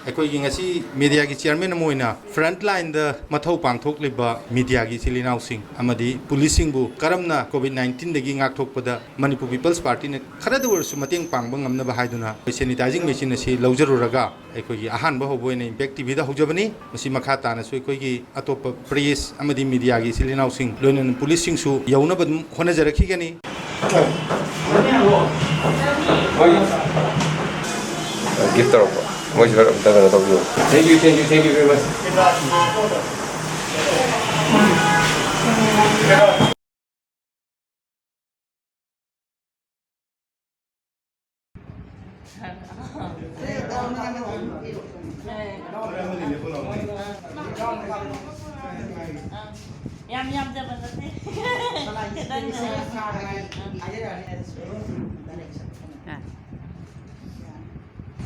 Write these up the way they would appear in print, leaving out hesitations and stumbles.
ꯑꯩꯈꯣꯏꯒꯤ ꯉꯁꯤ ꯃꯤꯗꯤꯌꯥꯒꯤ ꯆꯤꯌꯔꯃꯦꯟ ꯑꯃ ꯑꯣꯏꯅ ꯐ꯭ꯔꯟꯠ ꯂꯥꯏꯟꯗ ꯃꯊꯧ ꯄꯥꯡꯊꯣꯛꯂꯤꯕ ꯃꯤꯗꯤꯌꯥꯒꯤ ꯏꯆꯤꯜ ꯏꯅꯥꯎꯁꯤꯡ ꯑꯃꯗꯤ ꯄꯨꯂꯤꯁꯁꯤꯡꯕꯨ ꯀꯔꯝꯅ ꯀꯣꯚꯤꯗ-19 ꯉꯥꯛꯊꯣꯛꯄꯗ ꯃꯅꯤꯄꯨꯔ ꯄꯤꯄꯜꯁ ꯄꯥꯔꯇꯤꯅ ꯈꯔꯗ ꯑꯣꯏꯔꯁꯨ ꯃꯇꯦꯡ ꯄꯥꯡꯕ ꯉꯝꯅꯕ ꯍꯥꯏꯗꯨꯅ ꯁꯦꯅꯤꯇꯥꯏꯖꯤꯡ ꯃꯦꯆꯤꯟ ꯑꯁꯤ ꯂꯧꯖꯔꯨꯔꯒ ꯑꯩꯈꯣꯏꯒꯤ ꯑꯍꯥꯟꯕ ꯍꯧꯕ ꯑꯣꯏꯅ ꯏꯝꯄꯦꯛ ꯇꯤꯚꯤꯗ ꯍꯧꯖꯕꯅꯤ ꯃꯁꯤ ꯃꯈꯥ ꯇꯥꯅꯁꯨ ꯑꯩꯈꯣꯏꯒꯤ ꯑꯇꯣꯞꯄ ꯄ꯭ꯔꯦꯁ ꯑꯃꯗꯤ ꯃꯤꯗꯤꯌꯥꯒꯤ ꯏꯆꯤꯜ ꯏꯅꯥꯎꯁꯤꯡ ꯂꯣꯏꯅꯅ ꯄꯨꯂꯤꯁꯁꯤꯡꯁꯨ ꯌꯧꯅꯕ ꯑꯗꯨꯝ ꯍꯣꯠꯅꯖꯔꯛꯈꯤꯒꯅꯤ गिफ्ट तौरको मैं खर अमता तौर thank you very much Yam जबरदस्ती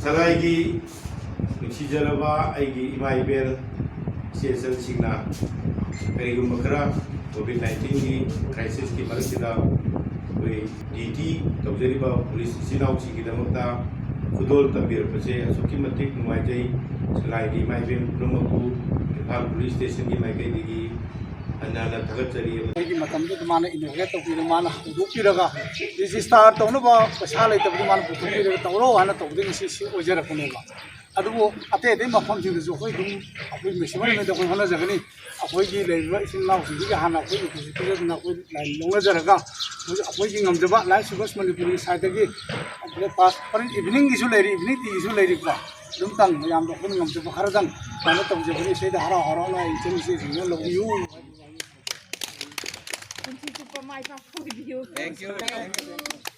सगाई नुसीजरबा इमा इबेल सेसन सिंगना कईगुम खरा कोविड-19 की क्राइसिस की मरक्सिदा ड्यूटी तौजरीबा पुलिस इचिनाउसिगिदमक्ता खुदोल तंबीरपसे असुकी मतिक नुमाइजै सगाई इमा इबेल पुनमकु इम्फाल पुलिस स्टेशन की माइकैदिगी अन्नाना थगतचरी माना इनोवेट तौर माना हुदूपीरगा रजिस्टार तौनबा पैसा लेतबदि माना पुथुपीरगा तौरो हाना तौदि ओजरकनेबा अदुबो अते दे मफम जिंदसु होय दुम अखोय मेसिमन ने दखोय होना जगनी अखोय की लेबा इसिन नाव सिंगी हाना अखोय पुथुपीरगा ना अखोय लाइन लोंगजरगा अखोय की ngमजबा लाइन सुबस मणिपुरी साइडगी ब्रेकफास्ट पर इवनिंग गिसु लेरी इवनिंग टी गिसु लेरी बा दुम तंग याम दखोय ngमजबा खरजन माना तौजबनी सेदा हरा हरा ना इचन से सिंग लबियु Thank you.